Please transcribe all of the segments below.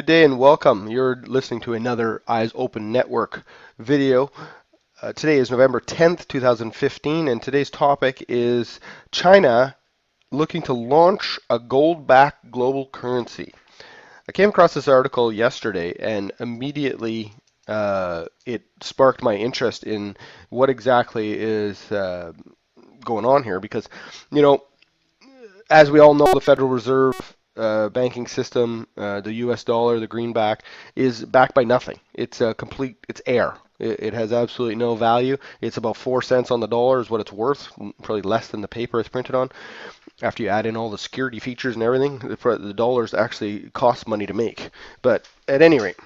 day and welcome. You're listening to another Eyes Open Network video. Today is November 10th, 2015, and today's topic is China looking to launch a gold-backed global currency. I came across this article yesterday and immediately it sparked my interest in what exactly is going on here because, you know, as we all know, the Federal Reserve banking system, the U.S. dollar, the greenback, is backed by nothing. It's it's air. It has absolutely no value. It's about 4 cents on the dollar is what it's worth, probably less than the paper it's printed on. After you add in all the security features and everything, the dollars actually cost money to make. But at any rate,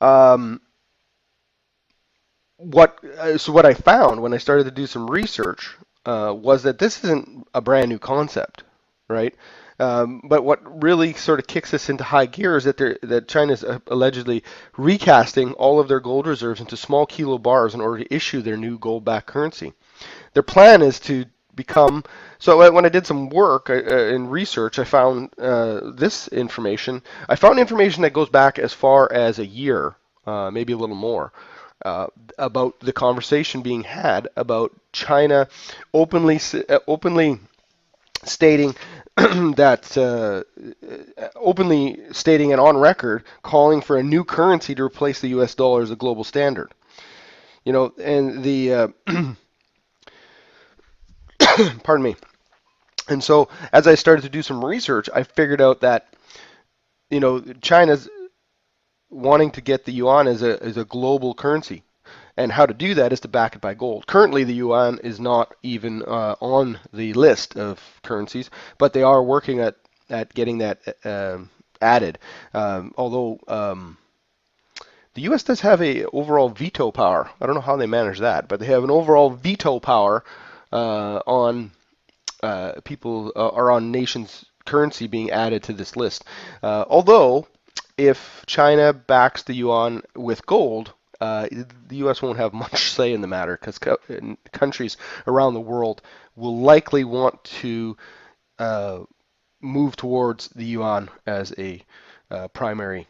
um, what I found when I started to do some research was that this isn't a brand new concept, right? But what really sort of kicks us into high gear is that China's allegedly recasting all of their gold reserves into small kilo bars in order to issue their new gold-backed currency. Their plan is to become. So when I did some work in research, I found this information. I found information that goes back as far as a year, maybe a little more, about the conversation being had about China openly stating that openly stating and on record calling for a new currency to replace the U.S. dollar as a global standard. You know, and the pardon me. And so as I started to do some research, I figured out that China's wanting to get the yuan as a global currency. And how to do that is to back it by gold. Currently, the yuan is not even on the list of currencies, but they are working at getting that added. Although the U.S. does have a overall veto power. I don't know how they manage that, but they have an overall veto power on people or on nations' currency being added to this list. Although, if China backs the yuan with gold, the U.S. won't have much say in the matter because countries around the world will likely want to move towards the yuan as a primary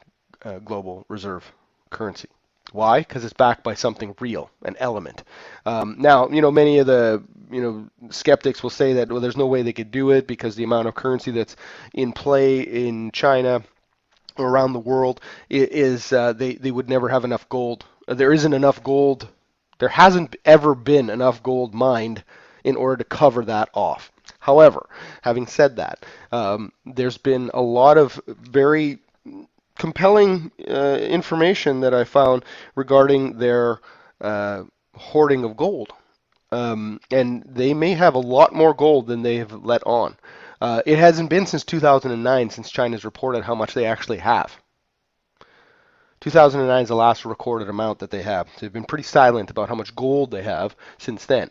global reserve currency. Why? Because it's backed by something real, an element. Now, many of the, skeptics will say that, well, there's no way they could do it because the amount of currency that's in play in China or around the world is they would never have enough gold. There isn't enough gold. There hasn't ever been enough gold mined in order to cover that off. However, having said that, there's been a lot of very compelling information that I found regarding their hoarding of gold. And they may have a lot more gold than they have let on. It hasn't been since 2009 since China's reported how much they actually have. 2009 is the last recorded amount that they have. So they've been pretty silent about how much gold they have since then.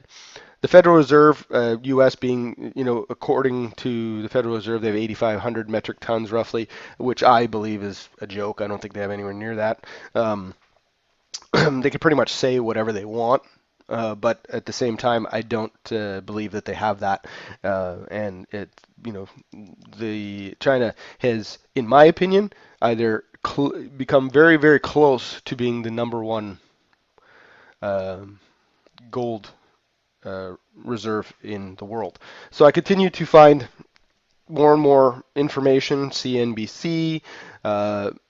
The Federal Reserve, U.S. being, according to the Federal Reserve, they have 8,500 metric tons roughly, which I believe is a joke. I don't think they have anywhere near that. They can pretty much say whatever they want, but at the same time, I don't believe that they have that. And the China has, in my opinion, either become very, very close to being the number one gold reserve in the world. So I continue to find more and more information. CNBC,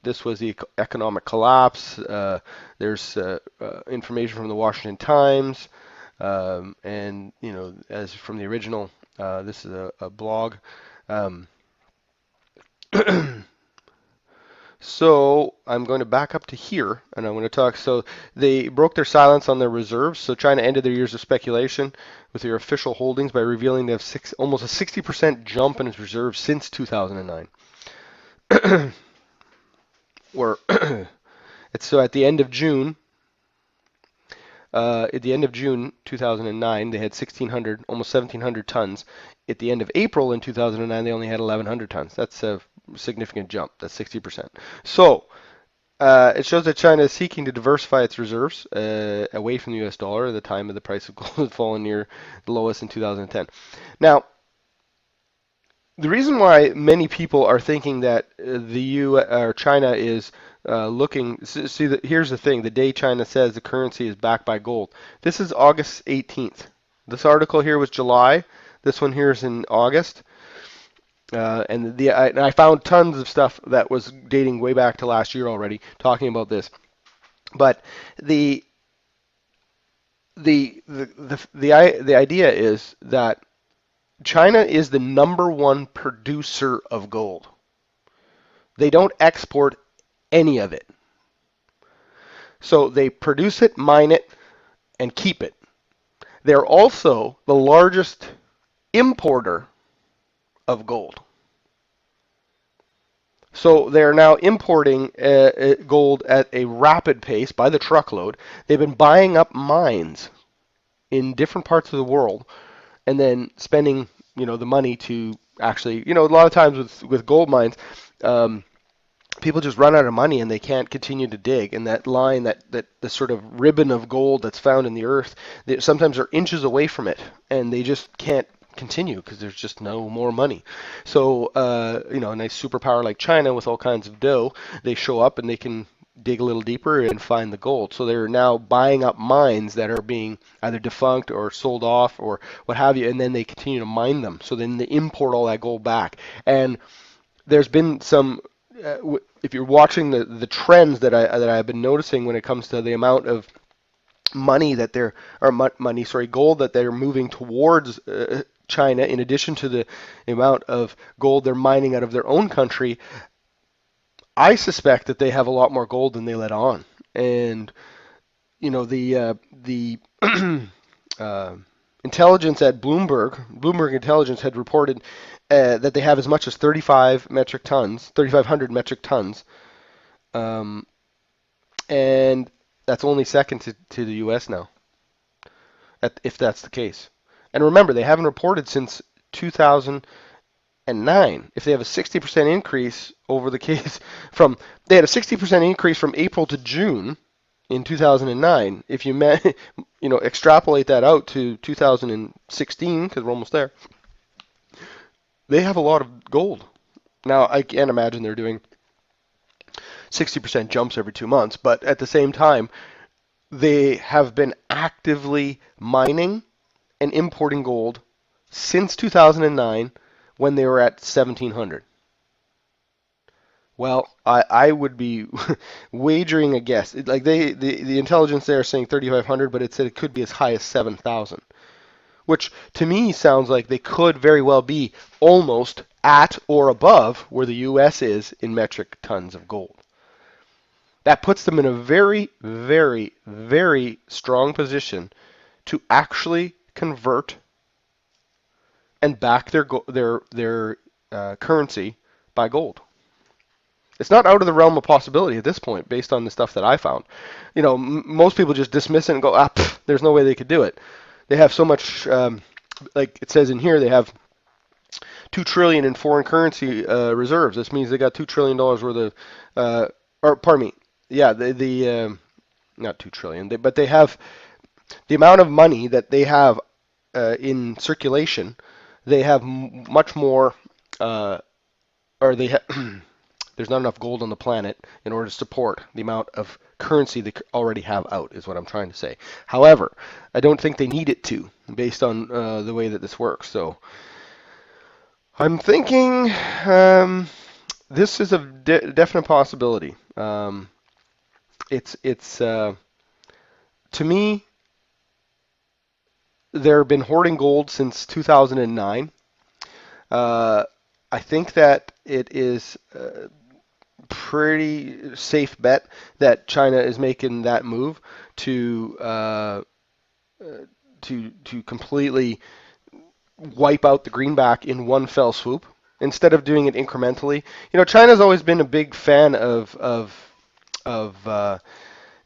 this was the economic collapse. There's information from the Washington Times, and as from the original, this is a blog. So I'm going to back up to here, and I'm going to talk. So they broke their silence on their reserves. So China ended their years of speculation with their official holdings by revealing they have almost a 60% jump in its reserves since 2009. Where so at the end of June, 2009, they had 1,600, almost 1,700 tons. At the end of April in 2009, they only had 1,100 tons. That's a significant jump. That's 60%. So it shows that China is seeking to diversify its reserves away from the U.S. dollar at the time of the price of gold had fallen near the lowest in 2010. Now, The reason why many people are thinking that the U or China is looking, see, here's the thing: the day China says the currency is backed by gold. This is August 18th. This article here was July. This one here is in August. And I found tons of stuff that was dating way back to last year already, talking about this. But the the idea is that China is the number one producer of gold. They don't export any of it. So they produce it, mine it, and keep it. They're also the largest importer of gold. So they're now importing gold at a rapid pace by the truckload. They've been buying up mines in different parts of the world and then spending, the money to actually, a lot of times with gold mines, um, people just run out of money and they can't continue to dig. And that line, that the sort of ribbon of gold that's found in the earth, they sometimes are inches away from it, and they just can't continue because there's just no more money. So, a nice superpower like China with all kinds of dough, they show up and they can dig a little deeper and find the gold. So they're now buying up mines that are being either defunct or sold off or what have you, and then they continue to mine them. So then they import all that gold back. And there's been some if you're watching the trends that I've been noticing when it comes to the amount of money that they're or money sorry gold that they're moving towards China, in addition to the amount of gold they're mining out of their own country, I suspect that they have a lot more gold than they let on. And the uh, intelligence at Bloomberg Intelligence had reported that they have as much as 3,500 metric tons, um, and that's only second to the U.S. now, if that's the case. And remember, they haven't reported since 2009. If they have a 60% increase over the case they had a 60% increase from April to June in 2009. If you extrapolate that out to 2016, because we're almost there, they have a lot of gold. Now, I can't imagine they're doing 60% jumps every 2 months, but at the same time, they have been actively mining and importing gold since 2009 when they were at 1700. Well, I would be wagering a guess. Like the intelligence there is saying 3,500, but it said it could be as high as 7,000, which to me sounds like they could very well be almost at or above where the U.S. is in metric tons of gold. That puts them in a very, very, very strong position to actually convert and back their currency by gold. It's not out of the realm of possibility at this point, based on the stuff that I found. Most people just dismiss it and go, there's no way they could do it. They have so much, like it says in here, they have 2 trillion in foreign currency reserves. This means they got $2 trillion worth of, or pardon me, yeah, not 2 trillion, but they have the amount of money that they have in circulation. They have much more, or they have. There's not enough gold on the planet in order to support the amount of currency they already have out, is what I'm trying to say. However, I don't think they need it to, based on the way that this works. So I'm thinking this is a definite possibility. It's to me, they've been hoarding gold since 2009. I think that it is pretty safe bet that China is making that move to completely wipe out the greenback in one fell swoop instead of doing it incrementally. China's always been a big fan of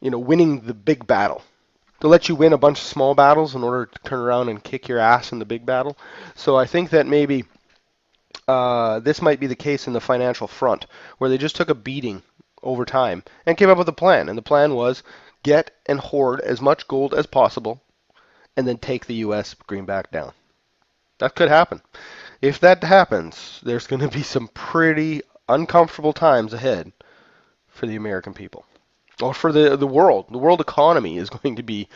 winning the big battle. To let you win a bunch of small battles in order to turn around and kick your ass in the big battle. So I think that maybe this might be the case in the financial front, where they just took a beating over time and came up with a plan. And the plan was get and hoard as much gold as possible and then take the U.S. greenback down. That could happen. If that happens, there's going to be some pretty uncomfortable times ahead for the American people, or for the world. The world economy is going to be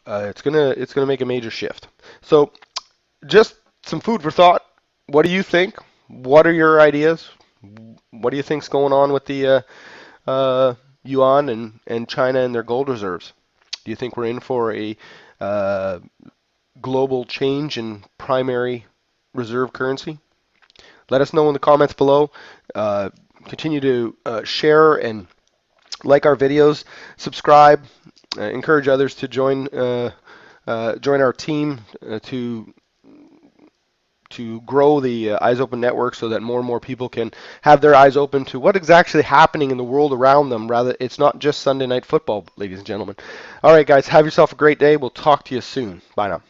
it's gonna make a major shift. So just some food for thought. What do you think? What are your ideas? What do you think's going on with the yuan and China and their gold reserves? Do you think we're in for a uh, global change in primary reserve currency? Let us know in the comments below. Uh, Continue to share and like our videos, subscribe, encourage others to join our team to grow the Eyes Open network so that more and more people can have their eyes open to what is actually happening in the world around them. Rather, it's not just Sunday night football, ladies and gentlemen. All right, guys, have yourself a great day. We'll talk to you soon. Bye now.